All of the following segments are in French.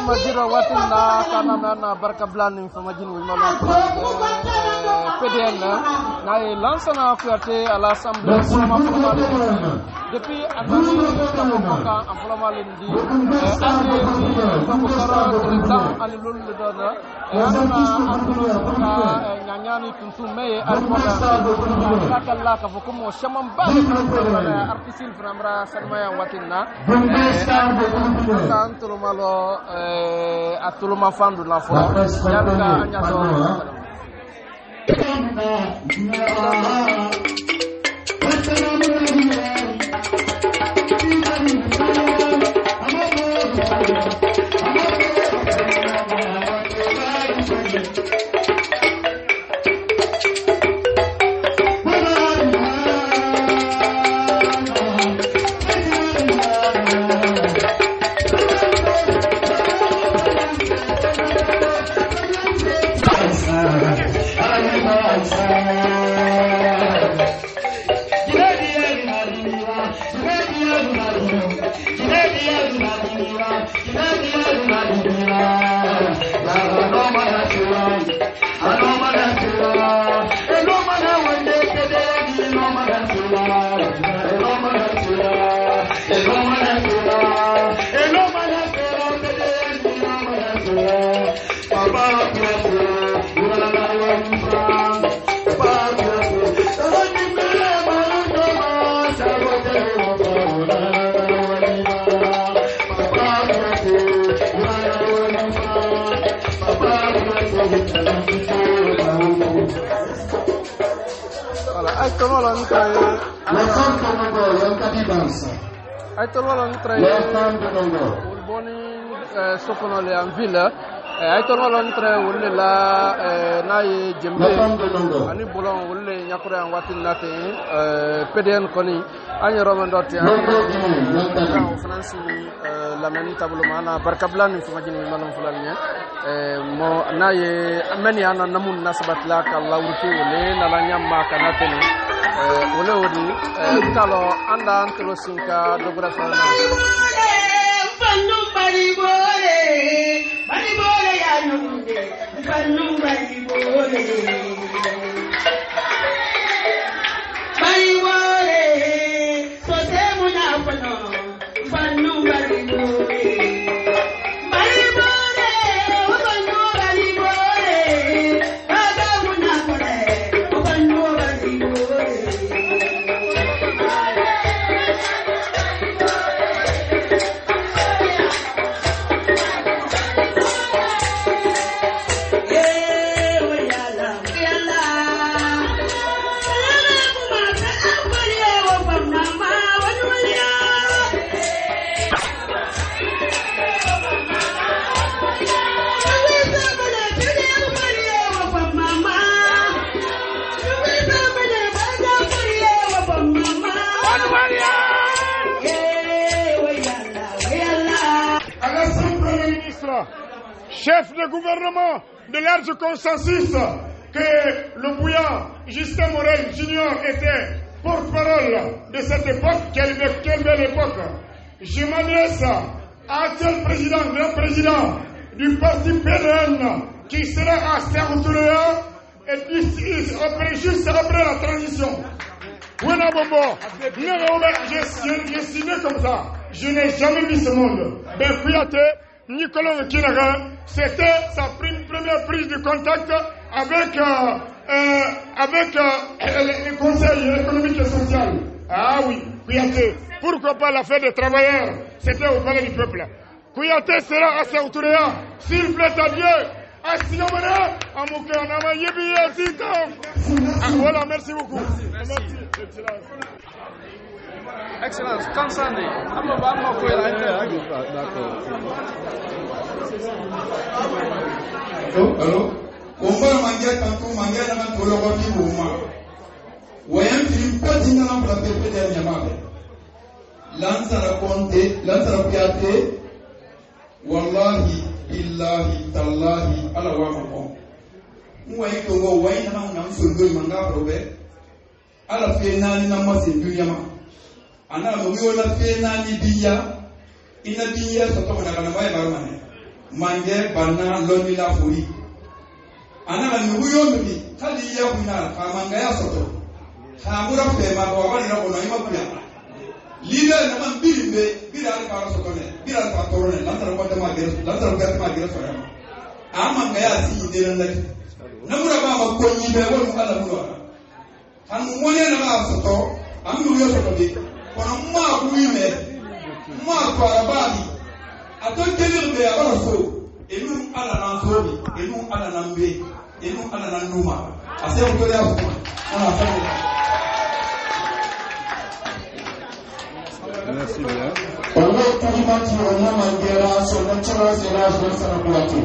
majira watin na kana na barka blani famajin wi malon PDN na lancena fierté à l'Assemblée depuis Adani Kamoka en Flamale ndi ande Bakara président ani lolu le dona ana nyanyani tuntu meye almoda sakalla ka fokumo shamam ba artisil framra salmaya watinna tantulu malo atulu mafandu la fo yalla anyaso sokono le en ville ay to lon tre wolle la nay jembe ani bolon wolle nyakure en watin nate PDN koni ani romandoti en France la mani tablo mana barkablan fi majini malon fulanya mo naye ameni ana namun nasabat la ka lawruti wolle na la nyamma kanate ni wolle wodi kalo anda antro sinka dogra fana Bari bore ya nunde, bari bore. Bari bore, so se muna pano, banu bari bore. Bari bore, banu bari bore. Kaga muna pone, banu bari bore. Chef de gouvernement de large consensus que le bouillant Justin Morel Junior était porte-parole de cette époque, quelle belle époque. Je m'adresse à l'actuel président, le président du parti PDN qui sera à Serre-Touréa et juste après la transition. Wena Bobo, j'ai signé comme ça. Je n'ai jamais vu ce monde. Ben Kouyaté, Nicolas Kinaga, c'était sa première prise de contact avec le Conseil économique et social. Ah oui, Kouyaté. Pourquoi pas la fête des travailleurs? C'était au palais du peuple. Kouyaté sera à Serre-Touréa. S'il plaît à Dieu. Voilà, merci beaucoup. Merci. Excellence, Kansani. Allô? On va manger tantôt, manger dans le colorati mouvement. Voyons qu'il peut dire dans la paix dernièrement. Lansara Conte, Lansara Piaté, Wallahi, Illahi, Tallahi, ala wa mako. Mwaye ko go wayi na ngam sulgo manga probe. Ala fe nani na mase dunya ma. Ana mo wi wala fe nani biya. Ina biya so to na kana baye barmane. manje banna loni la furi ana la nuyo mi kali ya kuna kamanga ya soto hamura pe ma ko bani na ko no ima pia lida na man bilimbe bila ka soto ne bila ka torone la tara ko ma gere la tara ko ma gere fara amanga ya si de na namura ba ma ko ni be won ala muwa han mo ne na ba soto am nuyo soto bi kono ma ku yime ma ko arabani ato kelir be abara so enu ala na so bi enu ala na mbe enu ala na numa ase o to ya ko ana fa. Merci bien. On va kalimati on mangera so natural zela so sana kulatu.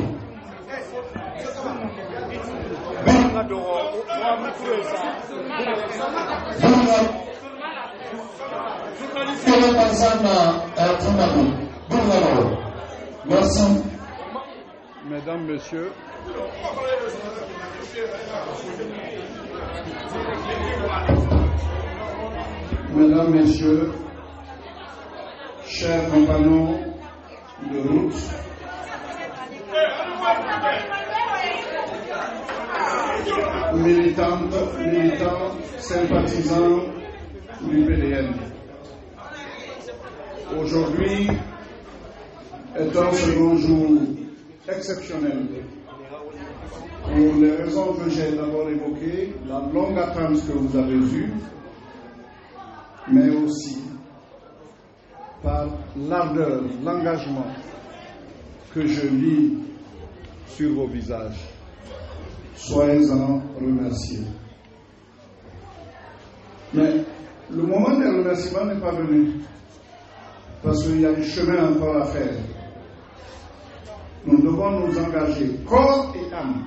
Merci. Mesdames, Messieurs. Mesdames, Messieurs, chers compagnons de route, militants, sympathisants du PDN. Aujourd'hui est un second jour exceptionnel pour les raisons que j'ai d'abord évoquées, la longue attente que vous avez eue, mais aussi par l'ardeur, l'engagement que je lis sur vos visages. Soyez-en remerciés. Mais le moment des remerciements n'est pas venu, parce qu'il y a du chemin encore à faire. Nous devons nous engager corps et âme,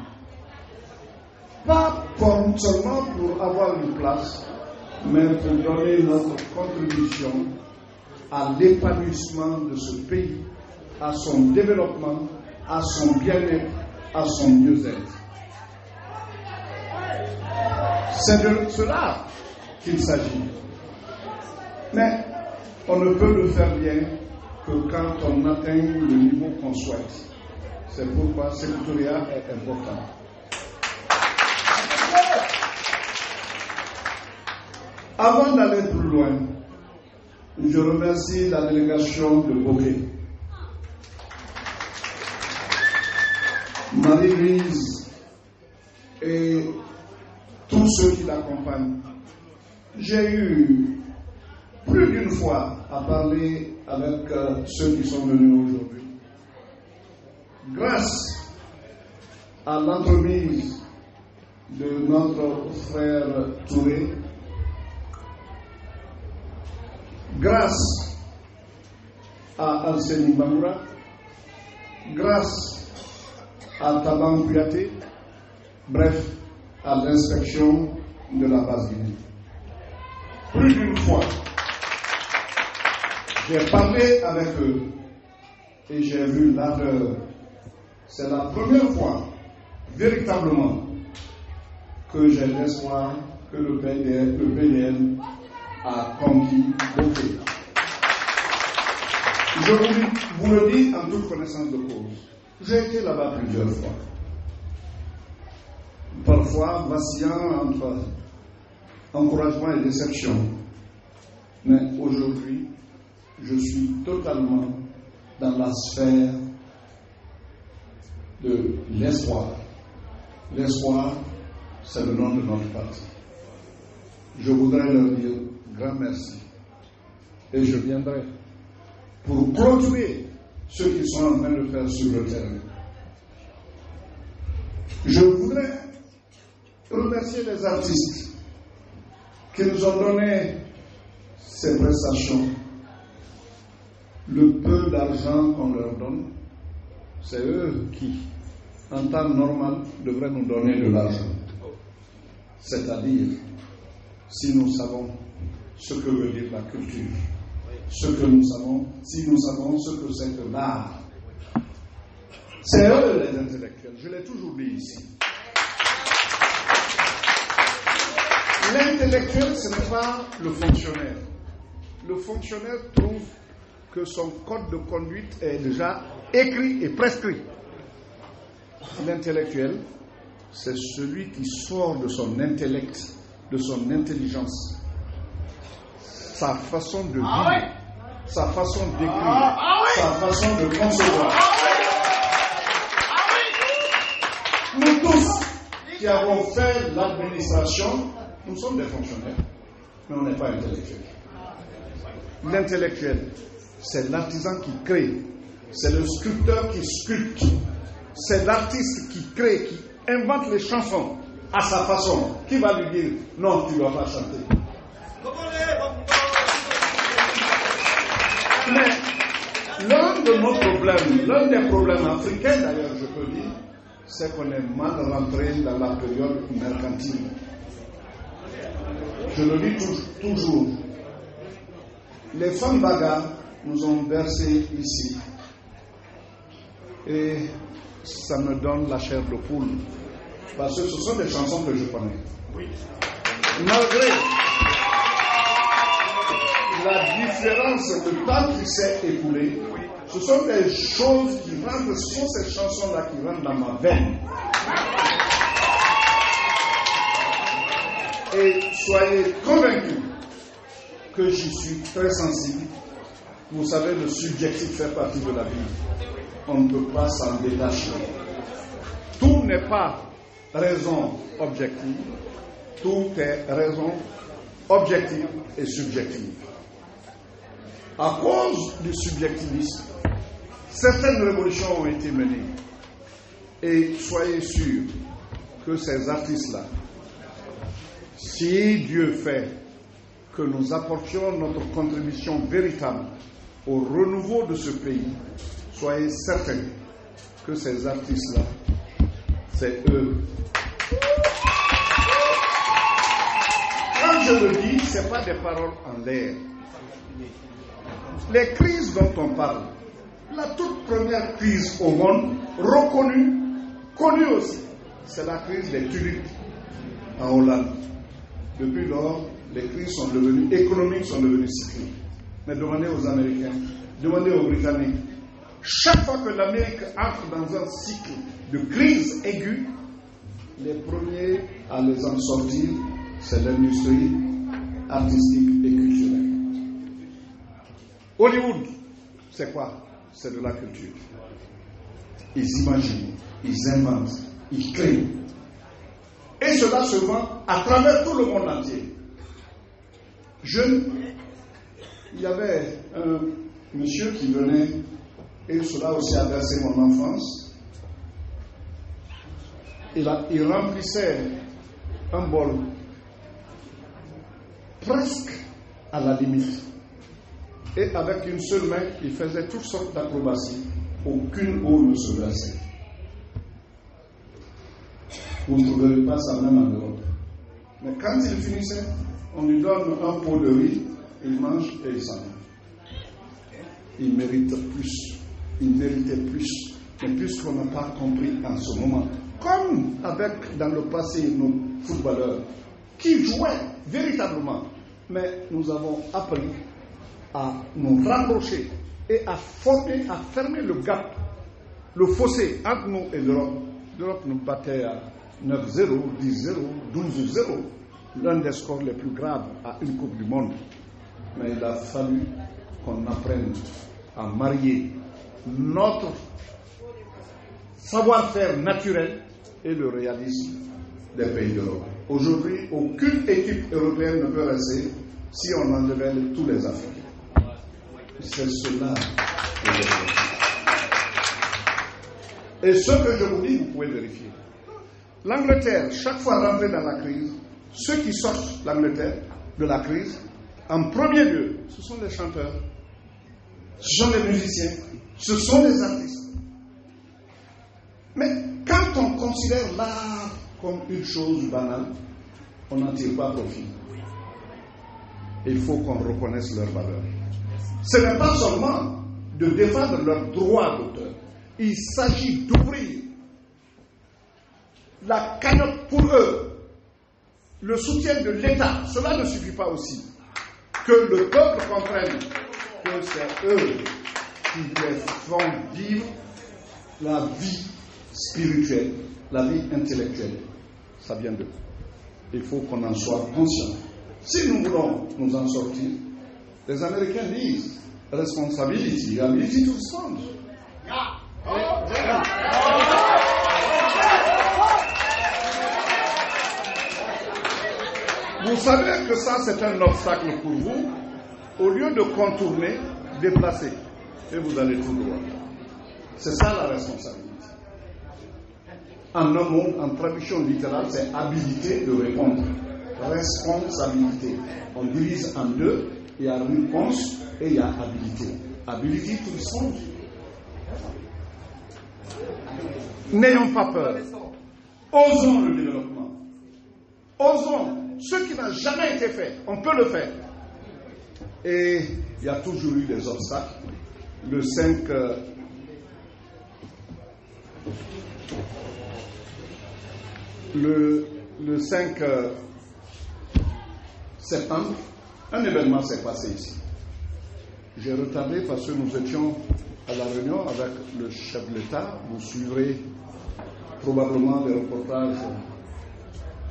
pas seulement pour avoir une place, mais pour donner notre contribution à l'épanouissement de ce pays, à son développement, à son bien-être, à son mieux-être. C'est de cela qu'il s'agit. Mais on ne peut le faire bien que quand on atteint le niveau qu'on souhaite. C'est pourquoi ce secrétariat est important. Avant d'aller plus loin, je remercie la délégation de Bokeh. Marie-Louise et tous ceux qui l'accompagnent. J'ai eu plus d'une fois à parler avec ceux qui sont venus aujourd'hui. Grâce à l'entremise de notre frère Touré, grâce à Alseni Bangoura, grâce à Taban Kouyaté, bref, à l'inspection de la base Guinée. Plus d'une fois, j'ai parlé avec eux et j'ai vu l'ardeur. C'est la première fois, véritablement, que j'ai l'espoir que le PDN a conquis Bokeh. Je vous le dis en toute connaissance de cause. J'ai été là-bas plusieurs fois. Parfois vacillant entre encouragement et déception. Mais aujourd'hui, je suis totalement dans la sphère de l'espoir. L'espoir, c'est le nom de notre parti. Je voudrais leur dire grand merci. Et je viendrai pour clôturer ce qu'ils sont en train de faire sur le terrain. Je voudrais remercier les artistes qui nous ont donné ces prestations. Le peu d'argent qu'on leur donne, c'est eux qui, en temps normal, devraient nous donner de l'argent. C'est-à-dire, si nous savons ce que veut dire la culture, si nous savons ce que c'est que l'art. C'est eux les intellectuels, je l'ai toujours dit ici. L'intellectuel, ce n'est pas le fonctionnaire. Le fonctionnaire trouve que son code de conduite est déjà écrit et prescrit. L'intellectuel, c'est celui qui sort de son intellect, de son intelligence, sa façon de vivre, sa façon d'écrire, sa façon de concevoir. Nous tous qui avons fait l'administration, nous sommes des fonctionnaires, mais on n'est pas intellectuels. L'intellectuel, c'est l'artisan qui crée, c'est le sculpteur qui sculpte, c'est l'artiste qui crée, qui invente les chansons à sa façon. Qui va lui dire non, tu ne dois pas chanter? Mais l'un de nos problèmes, l'un des problèmes africains d'ailleurs, je peux dire, c'est qu'on est mal rentré dans la période mercantile. Je le dis toujours. Les femmes bagarres nous ont bercés ici. Et ça me donne la chair de poule. Parce que ce sont des chansons que je connais. Malgré la différence de temps qui s'est écoulé, ce sont des choses qui rentrent, ce sont ces chansons-là qui rentrent dans ma veine. Et soyez convaincus que j'y suis très sensible. Vous savez, le subjectif fait partie de la vie. On ne peut pas s'en détacher. Tout n'est pas raison objective. Tout est raison objective et subjective. À cause du subjectivisme, certaines révolutions ont été menées. Et soyez sûrs que ces artistes-là, si Dieu fait que nous apportions notre contribution véritable au renouveau de ce pays, soyez certains que ces artistes-là, c'est eux. Quand je le dis, ce n'est pas des paroles en l'air. Les crises dont on parle, la toute première crise au monde, reconnue, connue aussi, c'est la crise des tulipes en Hollande. Depuis lors, les crises sont devenues économiques, sont devenues cycliques. Mais demandez aux Américains, demandez aux Britanniques. Chaque fois que l'Amérique entre dans un cycle de crise aiguë, les premiers à les en sortir, c'est l'industrie artistique et culturelle. Hollywood, c'est quoi? C'est de la culture. Ils imaginent, ils inventent, ils créent. Et cela se vend à travers tout le monde entier. Il y avait un monsieur qui venait, et cela aussi a bercé mon enfance. Il remplissait un bol presque à la limite. Et avec une seule main, il faisait toutes sortes d'acrobaties. Aucune eau ne se versait. Vous ne trouverez pas ça même en Europe. Mais quand il finissait, on lui donne un pot de riz, il mange et il s'en va. Il mérite plus. Il méritait plus. Mais puisqu'on n'a pas compris en ce moment, comme avec dans le passé nos footballeurs qui jouaient véritablement, mais nous avons appris à nous rapprocher et à former, à fermer le gap, le fossé entre nous et l'Europe. L'Europe nous battait à 9-0, 10-0, 12-0, l'un des scores les plus graves à une Coupe du Monde. Mais il a fallu qu'on apprenne à marier notre savoir-faire naturel et le réalisme des pays d'Europe. Aujourd'hui, aucune équipe européenne ne peut rester si on enlevait tous les Africains. C'est cela que je veux. Et ce que je vous dis, vous pouvez vérifier. L'Angleterre, chaque fois rentrée dans la crise, ceux qui sortent l'Angleterre de la crise, en premier lieu, ce sont les chanteurs, ce sont les musiciens, ce sont les artistes. Mais quand on considère l'art comme une chose banale, on n'en tire pas profit. Il faut qu'on reconnaisse leur valeur. Ce n'est pas seulement de défendre leurs droits d'auteur. Il s'agit d'ouvrir la cagnotte pour eux. Le soutien de l'État, cela ne suffit pas aussi. Que le peuple comprenne que c'est eux qui les font vivre la vie spirituelle, la vie intellectuelle. Ça vient d'eux. Il faut qu'on en soit conscient. Si nous voulons nous en sortir, les Américains disent responsibility, ability to respond. Vous savez que ça, c'est un obstacle pour vous. Au lieu de contourner, déplacer. Et vous allez tout droit. C'est ça la responsabilité. En un mot, en traduction littérale, c'est habilité de répondre. Responsabilité. On divise en deux. Il y a réponse et il y a habilité. Ability to respond. N'ayons pas peur. Osons le développement. Osons. Ce qui n'a jamais été fait, on peut le faire. Et il y a toujours eu des obstacles. Le 5 septembre, un événement s'est passé ici. J'ai retardé parce que nous étions à la réunion avec le chef de l'État. Vous suivrez probablement les reportages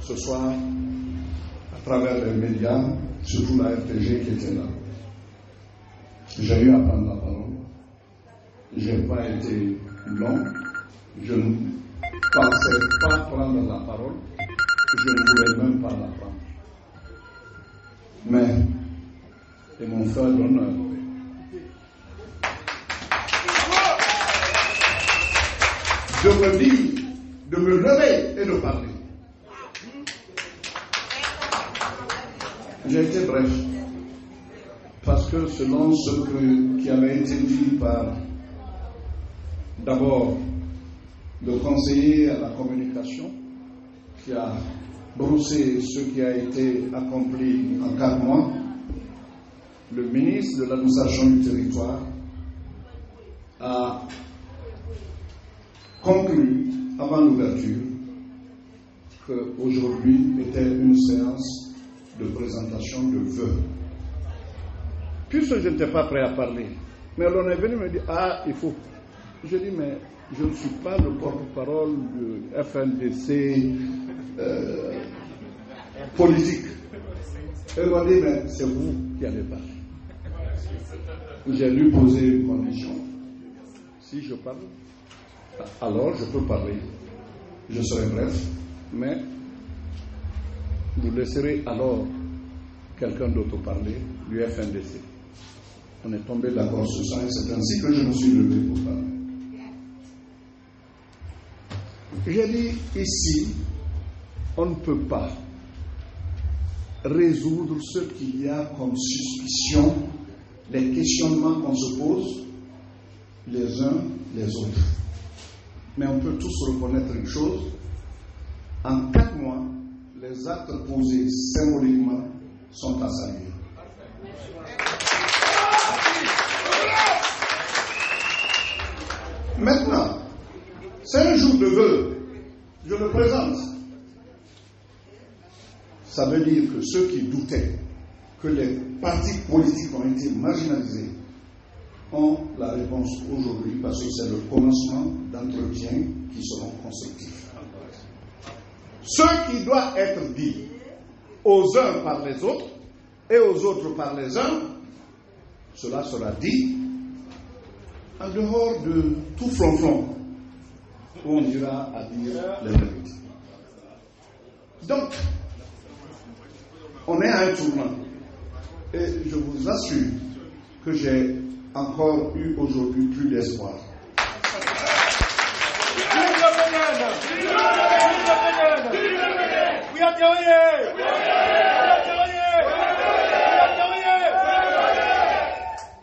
ce soir à travers les médias, surtout la RTG qui était là. J'ai eu à prendre la parole. Je n'ai pas été long. Je ne pensais pas prendre la parole. Je ne voulais même pas la prendre. Mais, et mon frère d'honneur, de me dire, de me lever et de parler. J'ai été bref, parce que selon ce qui avait été dit par d'abord le conseiller à la communication, qui a brossé ce qui a été accompli en 4 mois, le ministre de l'administration du territoire a conclu avant l'ouverture qu'aujourd'hui était une séance de présentation de vœux. Puisque je n'étais pas prêt à parler, mais on est venu me dire, il faut. Je dis, mais je ne suis pas le porte-parole du FNDC politique. Et on m'a dit, mais c'est vous qui allez parler. J'ai lui posé une condition. Si je parle, alors je peux parler. Je serai bref, mais vous laisserez alors quelqu'un d'autre parler, du FNDC. On est tombé d'accord sur ça et c'est ainsi que je me suis levé pour parler. J'ai dit, ici, on ne peut pas résoudre ce qu'il y a comme suspicion, les questionnements qu'on se pose les uns les autres. Mais on peut tous reconnaître une chose, en 4 mois, les actes posés symboliquement sont à saluer. Maintenant, c'est un jour de vœu, je le présente. Ça veut dire que ceux qui doutaient que les partis politiques ont été marginalisés ont la réponse aujourd'hui parce que c'est le commencement d'entretiens qui seront constructifs. Ce qui doit être dit aux uns par les autres et aux autres par les uns, cela sera dit en dehors de tout flonflon où on ira à dire les vérités. Donc, on est à un tournant et je vous assure que j'ai encore eu aujourd'hui plus d'espoir.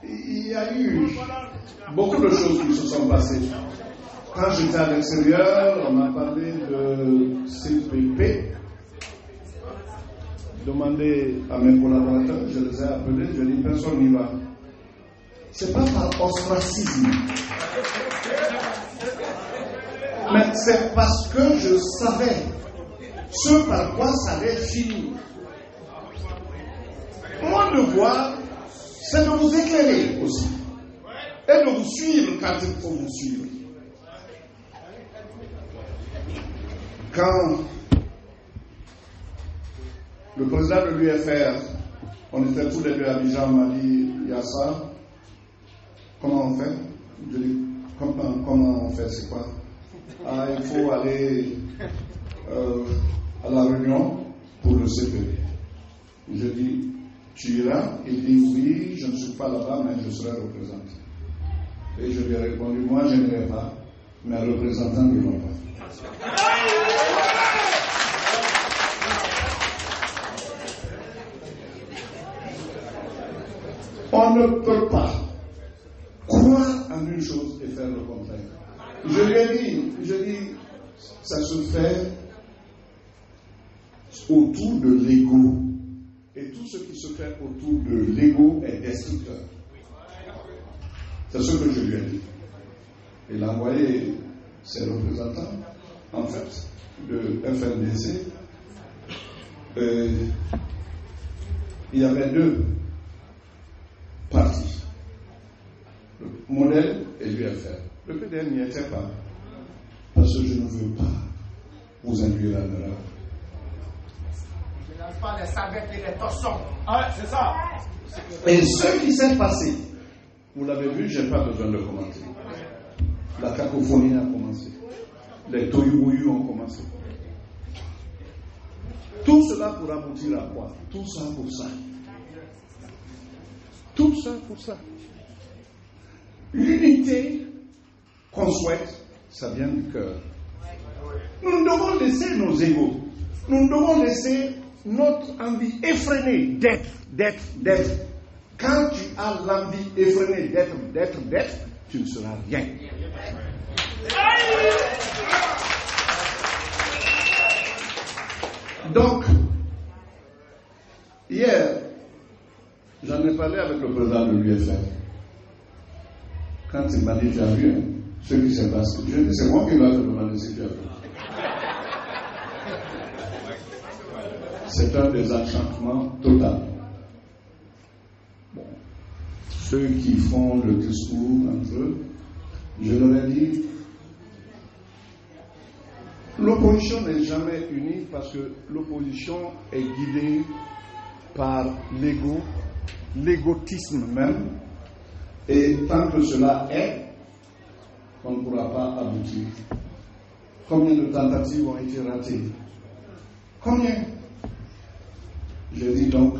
Il y a eu beaucoup de choses qui se sont passées. Quand j'étais à l'extérieur, on m'a parlé de CPP. Demandé à mes collaborateurs, je les ai appelés, je dis personne n'y va. C'est pas par ostracisme, mais c'est parce que je savais ce par quoi ça allait finir. Mon devoir, c'est de vous éclairer aussi. et de vous suivre quand il faut vous suivre. Quand le président de l'UFR, on était tous les deux à Abidjan, m'a dit, il y a ça, comment on fait? Je dis, comment on fait, c'est quoi? Ah, il faut aller à la réunion pour le CPD. Je dis, tu iras? Il dit, oui, je ne suis pas là-bas, mais je serai représenté. Et je lui ai répondu, moi je n'irai pas, mes représentants n'iront pas. On ne peut pas croire en une chose et faire le contraire. Je lui ai dit, ça se fait autour de l'ego. Et tout ce qui se fait autour de l'ego est destructeur. C'est ce que je lui ai dit. Il a envoyé ses représentants, en fait, de FNDC. Il y avait deux partis, le modèle et l'UFR. Le PDN n'y était pas, parce que je ne veux pas vous induire en erreur. Je lance pas les savettes et les torsons. Ah, c'est ça. Et ce qui s'est passé, vous l'avez vu, je n'ai pas besoin de commenter. La cacophonie a commencé. Les toyoubouyou ont commencé. Tout cela pour aboutir à quoi? Tout ça pour ça. Tout ça pour ça. L'unité qu'on souhaite, ça vient du cœur. Nous devons laisser nos égos. Nous devons laisser notre envie effrénée d'être. Quand tu as l'envie effrénée d'être, tu ne seras rien. Donc, hier, j'en ai parlé avec le président de l'UFR. Quand il m'a dit, tu as vu ce qui s'est passé, je dis, c'est moi qui vais te demander si tu as vu. C'est un désenchantement total. Bon. Ceux qui font le discours entre eux, je leur ai dit, l'opposition n'est jamais unie parce que l'opposition est guidée par l'ego, l'égotisme même, et tant que cela est, on ne pourra pas aboutir. Combien de tentatives ont été ratées? Combien? Je dis donc,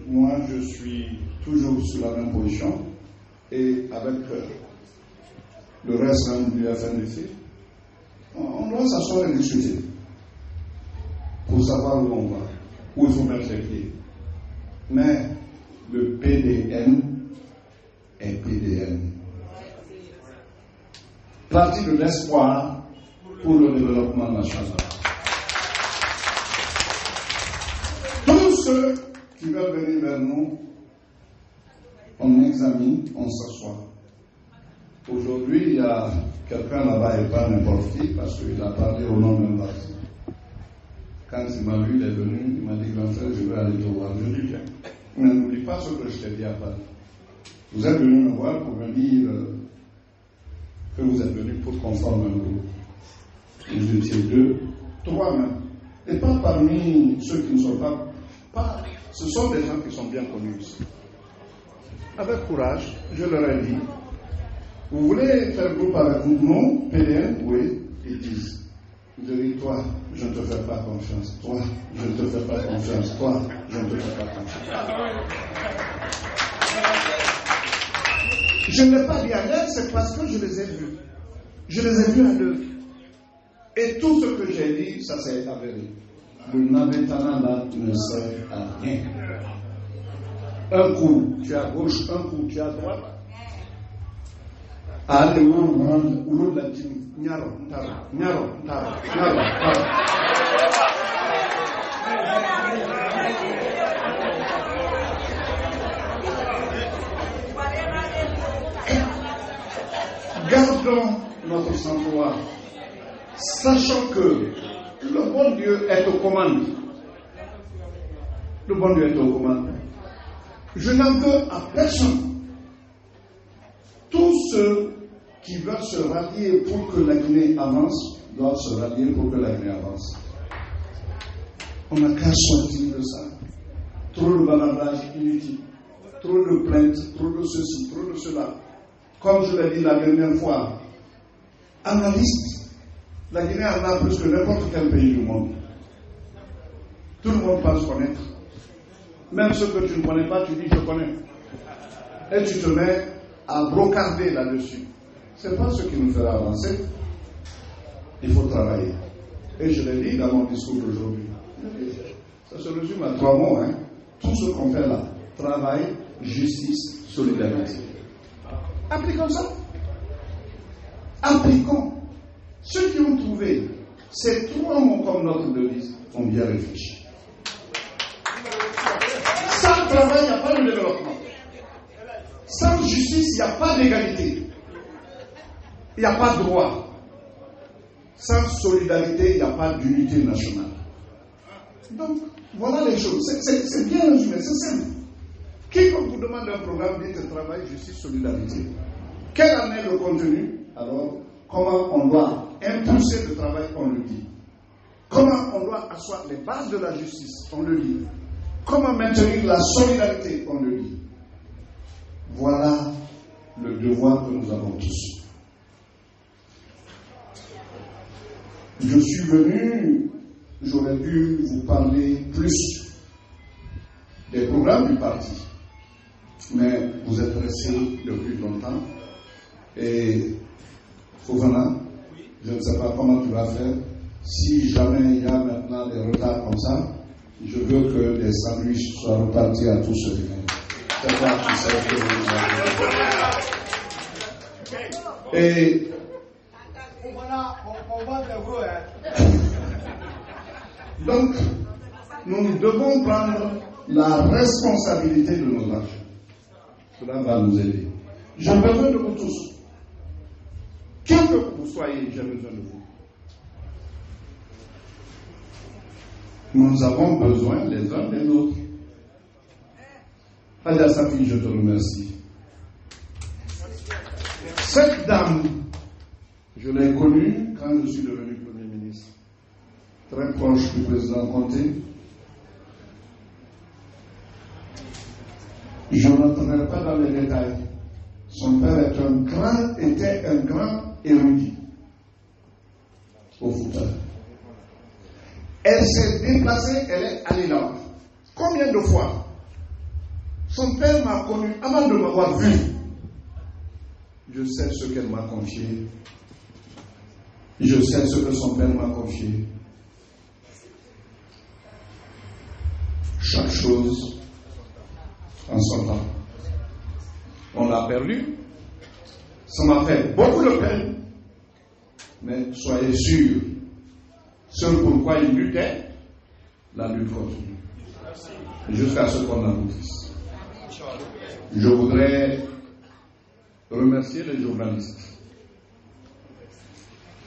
moi je suis toujours sur la même position, et avec le reste du FNDC, on doit s'asseoir et discuter pour savoir où on va, où il faut mettre les pieds. Mais le PDN est PDN. Parti de l'espoir pour le développement national. Tous ceux qui veulent venir vers nous, on examine, on s'assoit. Aujourd'hui, il y a quelqu'un là-bas et pas n'importe qui, parce qu'il a parlé au nom d'un parti. Quand il m'a vu, il est venu, il m'a dit, grand frère, je vais aller te voir. Je dis, viens. Mais n'oublie pas ce que je t'ai dit à Paris. Vous êtes venu me voir pour me dire que vous êtes venu pour conformer un groupe. Vous étiez 2, 3 même. Et pas parmi ceux qui ne sont pas. Ce sont des gens qui sont bien connus ici. Avec courage, je leur ai dit, vous voulez faire groupe avec nous? Non, PDN? Oui. Ils disent. Je dis, toi, je ne te fais pas confiance. Toi, je ne te fais pas confiance. Toi, je ne te fais pas confiance. Je ne l'ai pas dit à l'œuvre, c'est parce que je les ai vus. Je les ai vus à l'œuvre. Et tout ce que j'ai dit, ça s'est avéré. Le Navetana là ne sert à rien. Un coup, tu es à gauche, un coup, tu es à droite. Allez, où la team, nyaro, nyaro. Gardons notre sang-froid, sachant que le bon Dieu est aux commandes. Le bon Dieu est aux commandes. Je n'en veux à personne tous ceux qui veulent se rallier pour que la Guinée avance doivent se rallier pour que la Guinée avance. On n'a qu'à sortir de ça. Trop de bavardage inutile, trop de plaintes, trop de ceci, trop de cela. Comme je l'ai dit la dernière fois, analyste, la Guinée en a plus que n'importe quel pays du monde. Tout le monde pense connaître. Même ceux que tu ne connais pas, tu dis je connais. Et tu te mets à brocarder là-dessus. Ce n'est pas ce qui nous fera avancer. Il faut travailler. Et je l'ai dit dans mon discours d'aujourd'hui. Ça se résume à 3 mots. Tout ce qu'on fait là. Travail, justice, solidarité. Appliquons ça. Appliquons. Ceux qui ont trouvé ces 3 mots comme notre devise ont bien réfléchi. Sans travail, il n'y a pas de développement. Sans justice, il n'y a pas d'égalité. Il n'y a pas de droit. Sans solidarité, il n'y a pas d'unité nationale. Donc, voilà les choses. C'est bien résumé, c'est simple. Quiconque vous demande un programme, dites travail, justice, solidarité. Quel en est le contenu? Alors, comment on doit impulser le travail? On le dit. Comment on doit asseoir les bases de la justice? On le dit. Comment maintenir la solidarité? On le dit. Voilà le devoir que nous avons tous. Je suis venu, j'aurais dû vous parler plus des programmes du parti, mais vous êtes resté depuis longtemps et Fofana, je ne sais pas comment tu vas faire. Si jamais il y a maintenant des retards comme ça, je veux que les sandwichs soient repartis à tous ceux qui viennent. C'est pas qui sait que vous avez. Et donc, nous devons prendre la responsabilité de nos actions. Cela va nous aider. J'ai besoin de vous tous. Qui que vous soyez, j'ai besoin de vous. Nous avons besoin les uns des autres. Adia Safi, je te remercie. Cette dame, je l'ai connue quand je suis devenu Premier ministre, très proche du président Conté. Je n'entrerai pas dans les détails. Son père était un grand érudit au Fouta. Elle s'est déplacée, elle est allée là. Combien de fois? Son père m'a connu avant de m'avoir vu. Je sais ce qu'elle m'a confié. Je sais ce que son père m'a confié. Chaque chose en son temps. On l'a perdu. Ça m'a fait beaucoup de peine. Mais soyez sûrs, ce pourquoi il luttait, la lutte continue. Jusqu'à ce qu'on aboutisse. Je voudrais remercier les journalistes.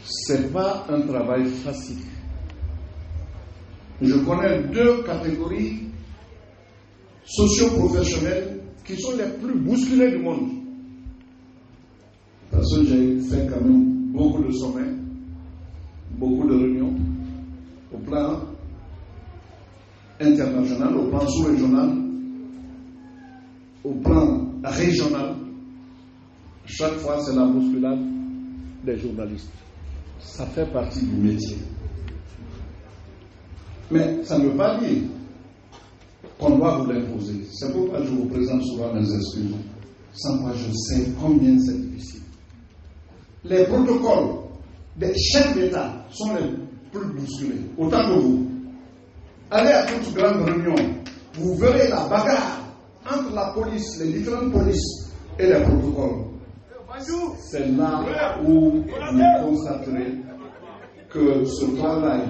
Ce n'est pas un travail facile. Je connais 2 catégories socio-professionnelles qui sont les plus bousculées du monde. Parce que j'ai fait quand même beaucoup de sommets, beaucoup de réunions au plan international, au plan sous-régional, au plan régional. Chaque fois, c'est la bousculade des journalistes. Ça fait partie du métier. Mais ça ne veut pas dire qu'on doit vous l'imposer. C'est pourquoi je vous présente souvent mes excuses. Sans quoi je sais combien c'est difficile. Les protocoles des chefs d'État sont les plus bousculés, autant que vous. Allez à toute grande réunion, vous verrez la bagarre entre la police, les différentes polices et les protocoles. C'est là où vous constaterez que ce travail,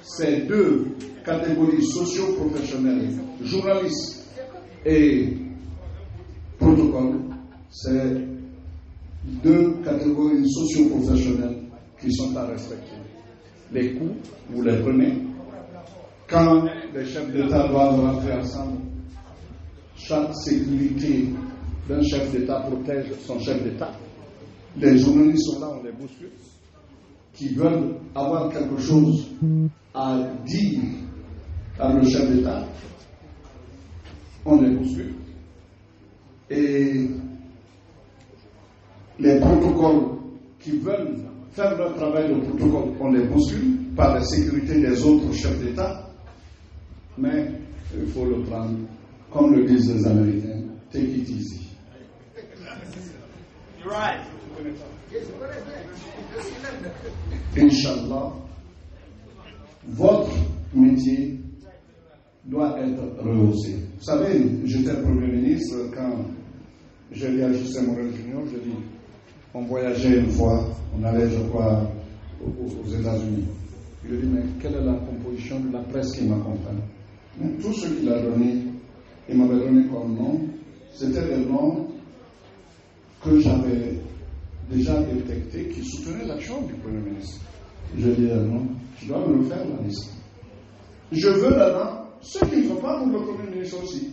ces 2 catégories socio-professionnelles, journalistes et protocoles, c'est 2 catégories socio-professionnelles qui sont à respecter. Les coûts, vous les prenez. Quand les chefs d'État doivent rentrer ensemble, chaque sécurité d'un chef d'État protège son chef d'État. Les journalistes sont là, on les bouscule, qui veulent avoir quelque chose à dire à le chef d'État, on les bouscule. Et les protocoles qui veulent faire leur travail de protocole, on les bouscule par la sécurité des autres chefs d'État. Mais il faut le prendre, comme le disent les Américains, take it easy. You're right. Inch'Allah, votre métier doit être rehaussé. Vous savez, j'étais Premier ministre quand j'ai dit à Justin Morel Junior, je dis, on voyageait une fois, on allait, je crois, aux États-Unis. Je lui ai dit, mais quelle est la composition de la presse qui m'accompagne? Tout ce qu'il a donné, il m'avait donné comme nom, c'était des noms que j'avais déjà détectés qui soutenaient l'action du Premier ministre. Je lui ai dit, non, tu dois me le faire la liste. Je veux là-dedans ceux qui ne sont pas pour le Premier ministre aussi.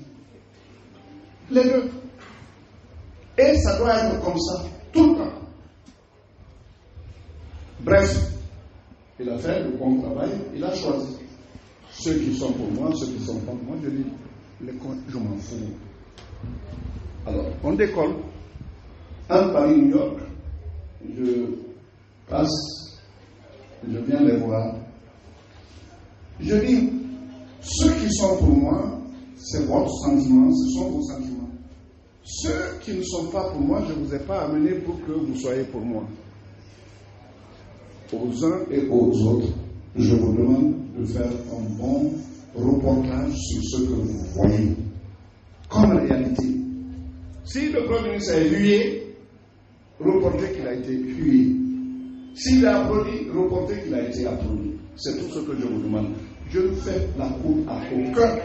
Les deux. Et ça doit être comme ça, tout le temps. Bref, il a fait le bon travail, il a choisi. Ceux qui sont pour moi, ceux qui sont pas pour moi, je dis, je m'en fous. Alors, on décolle. À Paris-New York, je passe, je viens les voir. Je dis, ceux qui sont pour moi, c'est votre sentiment, ce sont vos sentiments. Ceux qui ne sont pas pour moi, je ne vous ai pas amené pour que vous soyez pour moi. Aux uns et aux autres, je vous demande de faire un bon reportage sur ce que vous voyez comme réalité. Si le Premier ministre est hué, reportez qu'il a été hué. S'il a applaudi, reportez qu'il a été applaudi. C'est tout ce que je vous demande. Je ne fais la cour à aucun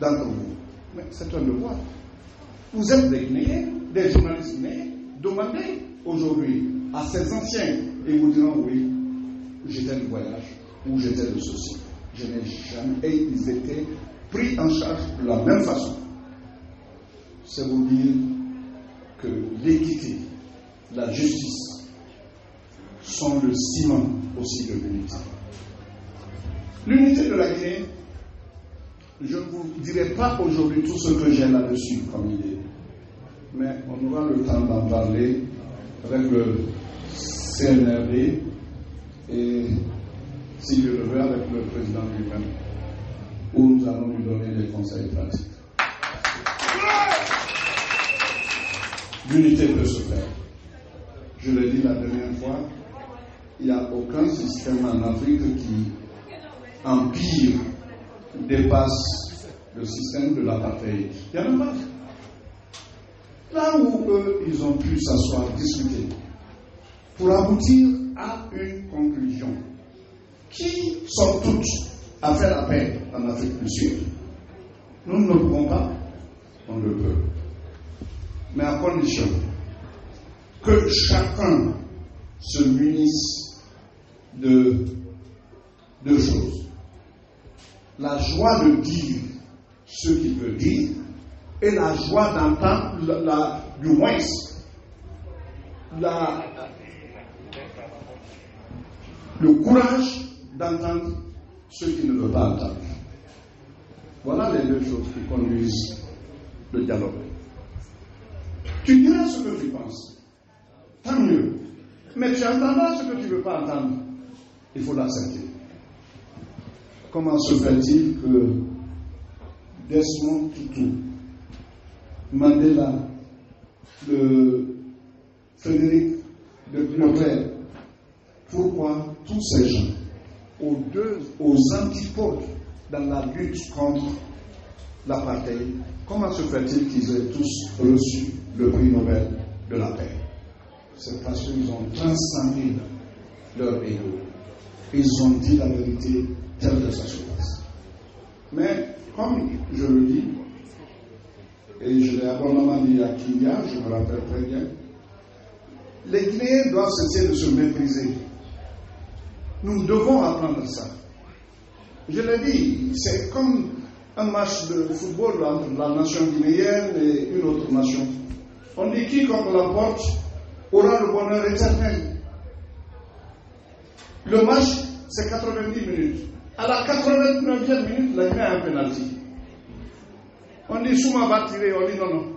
d'entre vous. Mais c'est un devoir. Vous êtes des Guinéens, des journalistes guinéens. Demandez aujourd'hui à ces anciens et vous diront oui, j'étais du voyage ou j'étais de ceci. Je n'ai jamais. Et ils étaient pris en charge de la même façon. C'est vous dire que l'équité, la justice sont le ciment aussi de l'unité. L'unité de la Guinée, je ne vous dirai pas aujourd'hui tout ce que j'ai là-dessus comme idée, mais on aura le temps d'en parler avec le CNRD et, si je le veux, avec le président lui-même, où nous allons lui donner des conseils pratiques. L'unité peut se faire. Je l'ai dit la dernière fois, il n'y a aucun système en Afrique qui empire dépasse le système de l'apartheid. Il n'y en a pas. Là où eux, ils ont pu s'asseoir, discuter, pour aboutir à une conclusion qui sont toutes à faire la paix en Afrique du Sud. Nous ne le pouvons pas, on le peut. Mais à condition que chacun se munisse de deux choses. La joie de dire ce qu'il veut dire et la joie d'entendre, du moins, le courage d'entendre ce qu'il ne veut pas entendre. Voilà les deux choses qui conduisent le dialogue. Tu diras ce que tu penses, tant mieux. Mais tu entendras ce que tu ne veux pas entendre. Il faut l'accepter. Comment se fait-il que Desmond Tutu, Mandela, Frédéric de Leclerc, pourquoi tous ces gens, aux antipodes dans la lutte contre l'apartheid, comment se fait-il qu'ils aient tous reçu le prix Nobel de la paix? C'est parce qu'ils ont transcendé leur ego. Ils ont dit la vérité telle que ça se passe. Mais, comme je le dis, et je l'ai abondamment dit à Kenya, je me rappelle très bien, les Guinéens doivent cesser de se mépriser. Nous devons apprendre ça. Je l'ai dit, c'est comme un match de football entre la nation guinéenne et une autre nation. On dit quiconque l'emporte aura le bonheur éternel. Le match, c'est 90 minutes. À la 89e minute, la Guinée a un penalty. On dit Souma va tirer, on dit non.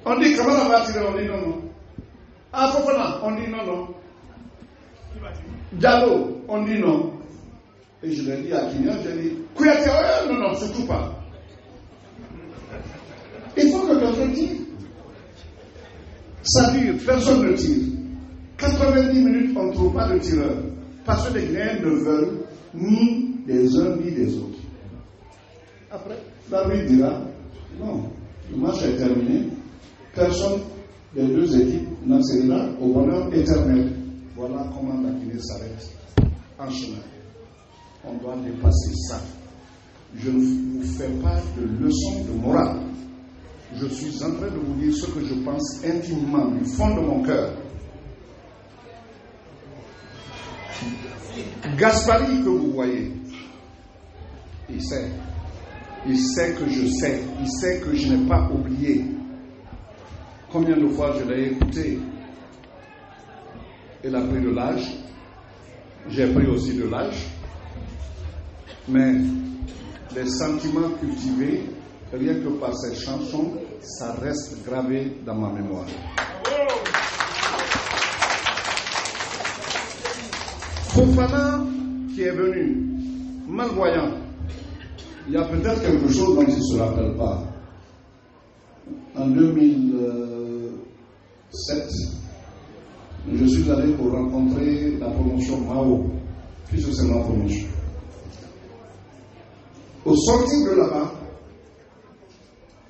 On dit Kamara va tirer, on dit non. Ah, Fofana, on dit non. Diallo, on dit non. Et je l'ai dit à Kenya, j'ai dit Kouyaté, non, surtout pas. Il faut que quelqu'un tire. Ça dure, personne ne tire. 90 minutes, on ne trouve pas de tireur. Parce que les Guinéens ne veulent ni des uns ni des autres. Après, l'arbitre dira non, le match est terminé. Personne des deux équipes n'accédera au bonheur éternel. Voilà comment la Guinée s'arrête en chemin. On doit dépasser ça. Je ne vous fais pas de leçon de morale. Je suis en train de vous dire ce que je pense intimement du fond de mon cœur. Gaspari que vous voyez, il sait que je sais, il sait que je n'ai pas oublié. Combien de fois je l'ai écouté? Il a pris de l'âge, j'ai pris aussi de l'âge, mais les sentiments cultivés, rien que par ces chansons, ça reste gravé dans ma mémoire. Fofana qui est venu, malvoyant, il y a peut-être quelque chose dont il ne se rappelle pas. En 2007, je suis allé pour rencontrer la promotion Mao, puisque c'est ma promotion. Au sortir de là-bas,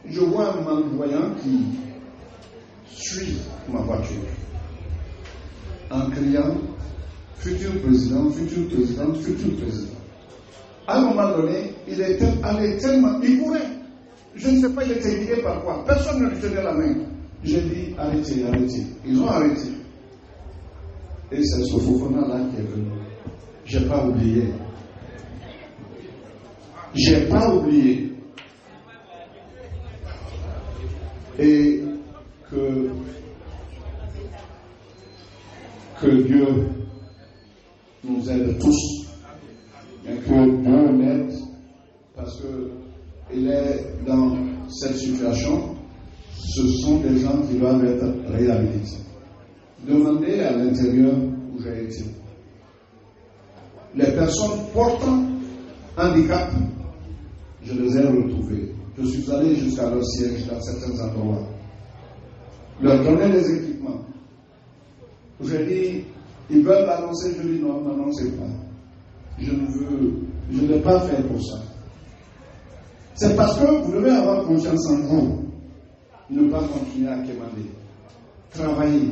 je vois un malvoyant qui suit ma voiture en criant futur président, futur président, futur président. À un moment donné, il était allé tellement, il courait. Je ne sais pas, il était guidé par quoi. Personne ne lui tenait la main. J'ai dit arrêtez. Ils ont arrêté. Et c'est ce Fofana-là qui est venu. J'ai pas oublié. Et que Dieu nous aide tous. Et que Dieu m'aide parce qu'il est dans cette situation. Ce sont des gens qui doivent être réhabilités. Demandez à l'intérieur où j'ai été. Les personnes portant handicap, je les ai retrouvées. Je suis allé jusqu'à leur siège dans certains endroits. Leur donner des équipements. J'ai dit, ils veulent l'annoncer, je dis non, n'annoncez pas. Je ne l'ai pas fait pour ça. C'est parce que vous devez avoir confiance en vous. Ne pas continuer à quémander. Travailler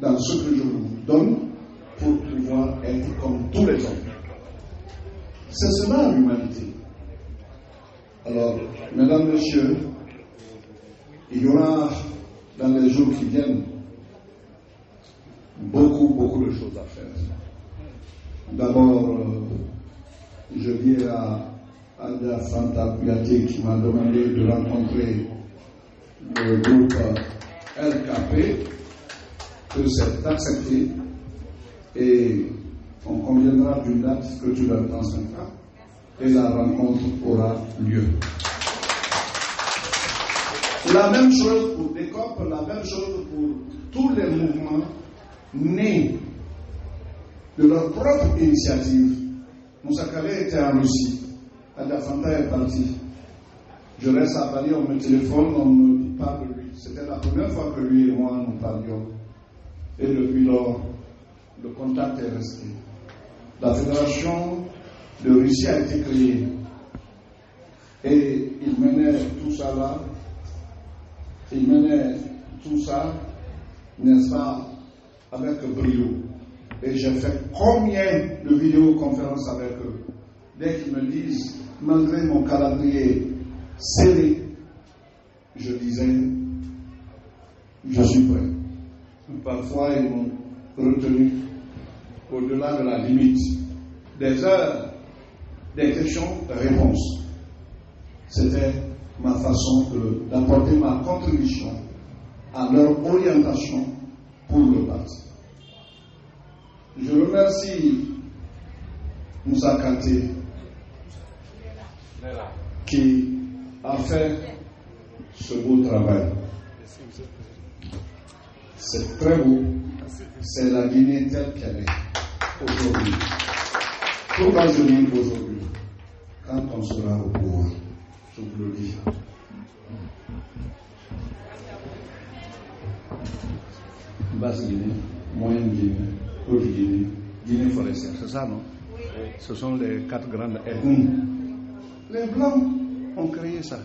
dans ce que je vous donne pour pouvoir être comme tous les hommes. C'est cela l'humanité. Alors, mesdames, messieurs, il y aura dans les jours qui viennent beaucoup de choses à faire. D'abord, je dis à Alda Fanta Kouyaté qui m'a demandé de rencontrer le groupe LKP, que c'est accepté et on conviendra d'une date que tu leur transmettras et la rencontre aura lieu. La même chose pour DECOP, la même chose pour tous les mouvements nés de leur propre initiative. Moussa Kallé était en Russie, Alda Fanta est parti. Je reste à Paris, on me téléphone, on me dit pas de lui. C'était la première fois que lui et moi nous parlions. Et depuis lors, le contact est resté. La fédération de Russie a été créée. Et il menait tout ça là. Il menait tout ça, n'est-ce pas, avec brio. Et j'ai fait combien de vidéoconférences avec eux. Dès qu'ils me disent, malgré mon calendrier serré, je disais, je suis prêt. Parfois, ils m'ont retenu au-delà de la limite. Des heures, des questions-réponses. C'était ma façon d'apporter ma contribution à leur orientation pour le parti. Je remercie Moussa Kanté qui a fait ce beau travail. C'est très beau. C'est la Guinée telle qu'elle est aujourd'hui. Pourquoi je dis aujourd'hui? Quand on sera au pouvoir, je vous le dis. Basse Guinée, Moyenne Guinée, Haute Guinée, Guinée forestière, c'est ça, non? Oui. Ce sont les 4 grandes ethnies. Les Blancs ont créé ça.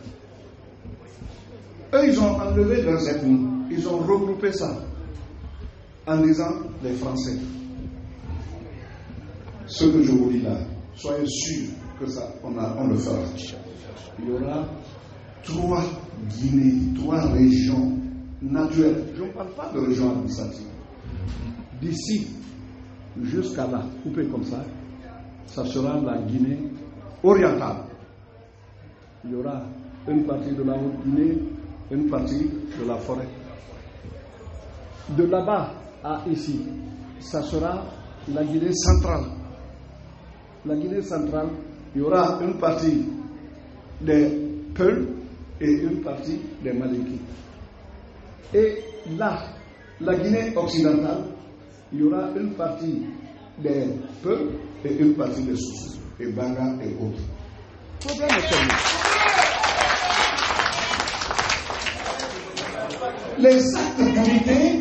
Eux, ils ont enlevé leurs ethnies. Ils ont regroupé ça en disant les Français. Ce que je vous dis là, soyez sûrs que ça, on le fera. Il y aura 3 Guinées, 3 régions naturelles. Je ne parle pas de régions administratives. D'ici jusqu'à là, coupé comme ça sera la Guinée orientale. Il y aura une partie de la Haute-Guinée, une partie de la forêt. De là-bas à ici, ça sera la Guinée centrale. La Guinée centrale, il y aura une partie des Peuls et une partie des Malinquis. Et là, la Guinée occidentale, il y aura une partie des Peuls et une partie des Soussous, et Banga et autres. Le problème est terminé. Les actes d'unité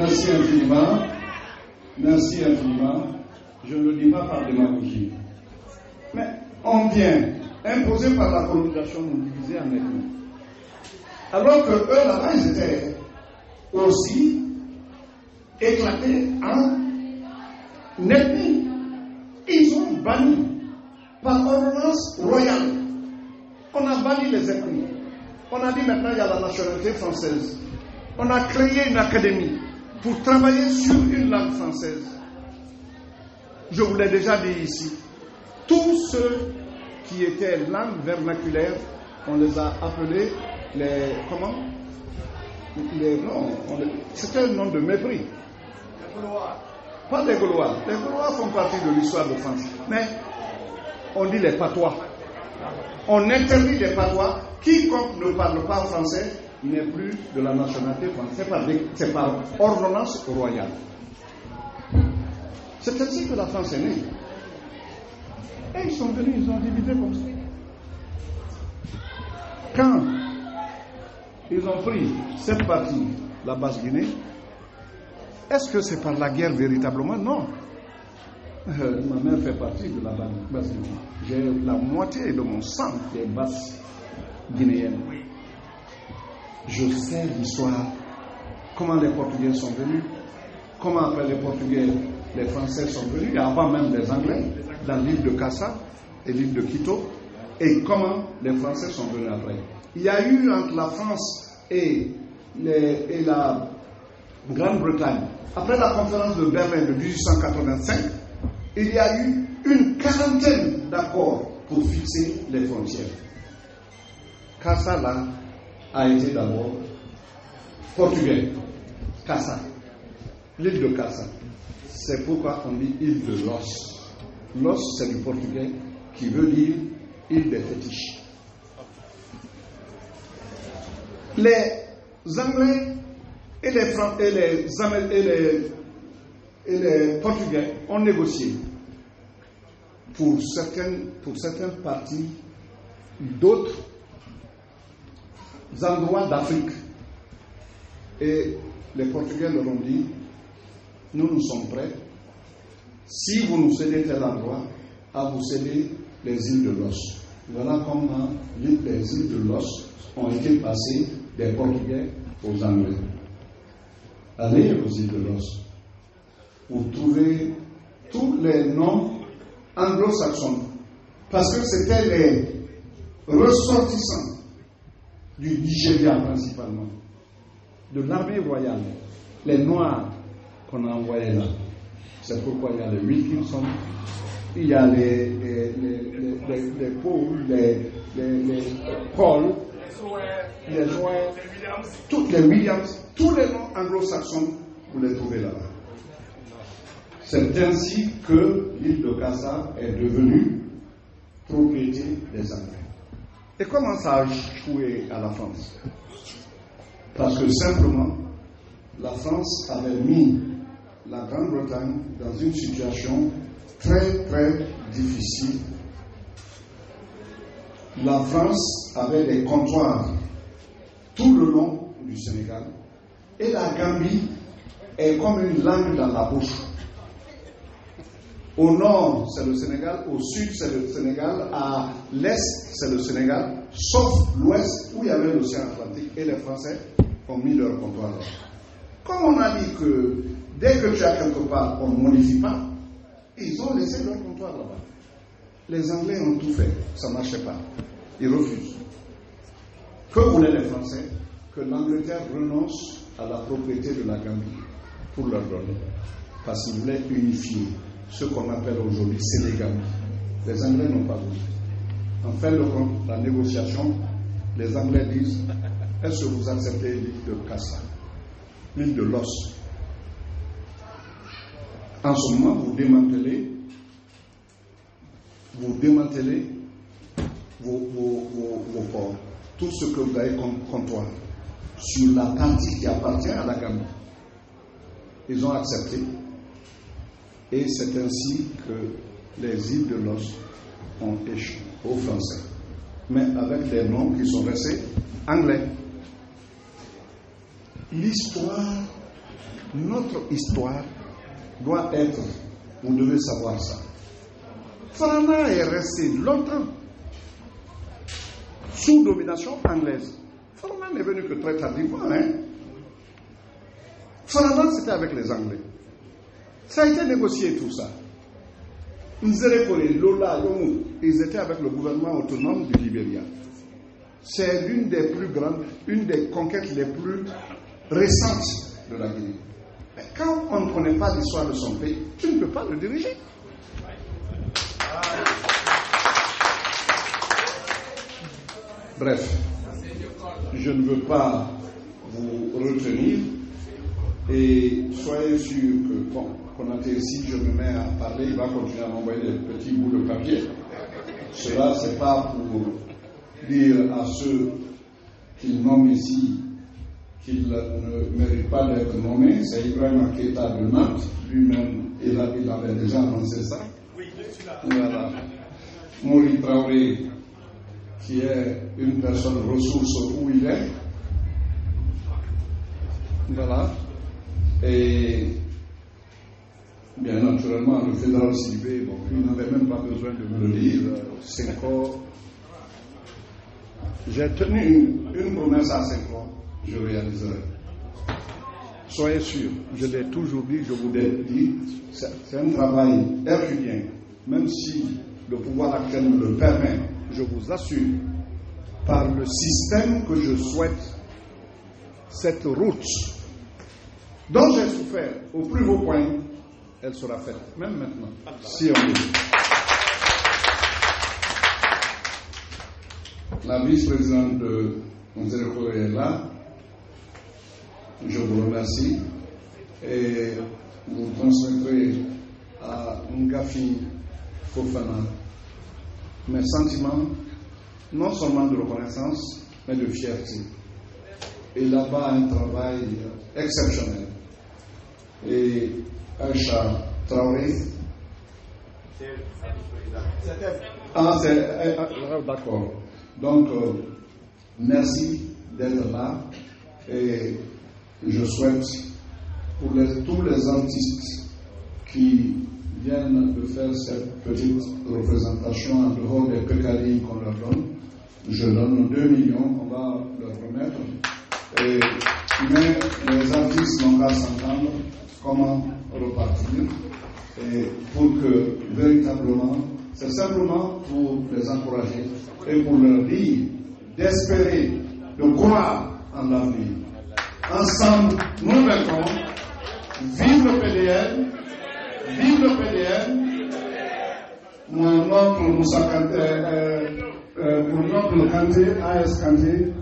Merci infiniment. Merci infiniment. Je ne le dis pas par démagogie. Mais on vient, imposé par la colonisation, nous diviser en ethnies. Alors que eux, là-bas, ils étaient aussi éclatés en ethnies. Ils ont banni, par ordonnance royale, on a banni les ethnies. On a dit maintenant il y a la nationalité française. On a créé une académie pour travailler sur une langue française. Je vous l'ai déjà dit ici. Tous ceux qui étaient langues vernaculaires, on les a appelés les... Comment? C'était un nom de mépris. Les Gaulois. Pas les Gaulois. Les Gaulois font partie de l'histoire de France. Mais on dit les patois. On interdit les patois. Quiconque ne parle pas français n'est plus de la nationalité française. C'est par ordonnance royale. C'est ainsi que la France est née. Et ils sont venus, ils ont divisé comme ça. Quand ils ont pris cette partie, la Basse-Guinée, est-ce que c'est par la guerre véritablement? Non. Ma mère fait partie de la Basse-Guinée. J'ai la moitié de mon sang qui est basse-guinéenne. Je sais l'histoire, comment les Portugais sont venus, comment après les Portugais, les Français sont venus, et avant même les Anglais, dans l'île de Cassa et l'île de Quito, et comment les Français sont venus après. Il y a eu entre la France et la Grande-Bretagne, après la conférence de Berlin de 1885, il y a eu une quarantaine d'accords pour fixer les frontières. Cassa, là, a été d'abord portugais. Cassa. L'île de Cassa. C'est pourquoi on dit île de Los. Los, c'est du portugais qui veut dire île des fétiches. Les Anglais et les Portugais ont négocié pour certaines parties d'autres endroits d'Afrique. Et les Portugais leur ont dit, nous sommes prêts, si vous nous cédez tel endroit, à vous céder les îles de Los. Voilà comment les îles de l'Os ont été passées des Portugais aux Anglais. Allez aux îles de l'Os. Vous trouvez tous les noms anglo-saxons. Parce que c'était les ressortissants du Nigeria principalement, de l'armée royale, les Noirs qu'on a envoyés là. C'est pourquoi il y a les Wilkinson, il y a les Paul, les Paul, les Joël, toutes les Williams, tous les noms anglo-saxons, vous les trouvez là-bas. C'est ainsi que l'île de Casa est devenue propriété des Anglais. Et comment ça a échoué à la France? Parce que simplement, la France avait mis la Grande-Bretagne dans une situation très très difficile. La France avait des comptoirs tout le long du Sénégal et la Gambie est comme une langue dans la bouche. Au nord, c'est le Sénégal, au sud, c'est le Sénégal, à l'est, c'est le Sénégal, sauf l'ouest où il y avait l'océan Atlantique et les Français ont mis leur comptoir là. Comme on a dit que dès que tu as quelque part, on ne modifie pas, ils ont laissé leur comptoir là-bas. Les Anglais ont tout fait, ça ne marchait pas. Ils refusent. Que voulaient les Français? Que l'Angleterre renonce à la propriété de la Gambie pour leur donner. Parce qu'ils voulaient unifier ce qu'on appelle aujourd'hui Sénégal. Les Anglais n'ont pas voulu. En fin de compte, la négociation, les Anglais disent: est-ce que vous acceptez l'île de Casa, l'île de l'Os? En ce moment, vous démantelez vos ports, tout ce que vous avez comme comptoir, sur la partie qui appartient à la Gambie. Ils ont accepté. Et c'est ainsi que les îles de l'Os ont échoué aux Français, mais avec des noms qui sont restés anglais. L'histoire, notre histoire, doit être, vous devez savoir ça. Farana est resté longtemps sous domination anglaise. Farana n'est venu que très tardivement. Farana, c'était avec les Anglais. Ça a été négocié tout ça. Lola, ils étaient avec le gouvernement autonome du Libéria. C'est l'une des plus grandes, une des conquêtes les plus récentes de la Guinée. Mais quand on ne connaît pas l'histoire de son pays, tu ne peux pas le diriger. Bref, je ne veux pas vous retenir et soyez sûr que, bon, Konaté, si je me mets à parler, il va continuer à m'envoyer des petits bouts de papier. Cela, ce n'est pas pour dire à ceux qu'il nomme ici qu'il ne mérite pas d'être nommé. C'est Ibrahim Aketa de Nantes, lui-même, il avait déjà annoncé ça. Voilà. Maurice Traoré, qui est une personne ressource où il est. Voilà. Et bien naturellement, le fédéral Sidibé, bon, il n'avait même pas besoin de me le dire. Senghor. J'ai tenu une promesse à Senghor, je réaliserai. Soyez sûrs, je l'ai toujours dit, je vous l'ai dit, c'est un travail herculien, même si le pouvoir actuel me le permet, je vous assure, par le système que je souhaite, cette route dont j'ai souffert au plus haut point, elle sera faite, même maintenant, si on veut. La vice-présidente de Nzereko est là. Je vous remercie et vous transmettrez à Ngafi Fofana mes sentiments, non seulement de reconnaissance, mais de fierté. Et là-bas, un travail exceptionnel. Et Aïcha Traoré. Ah, c'est. D'accord. Donc, merci d'être là. Et je souhaite pour tous les artistes qui viennent de faire cette petite représentation en dehors des pécadilles qu'on leur donne. Je donne 2 millions, on va leur remettre. Mais les artistes n'ont qu'à s'entendre comment repartir. Et pour que véritablement, c'est simplement pour les encourager et pour leur dire d'espérer, de croire en l'avenir. Ensemble, nous mettons, vive le PDN, vive le PDN. Mon oncle Moussa Kanté, mon oncle Kanté, AS Kanté.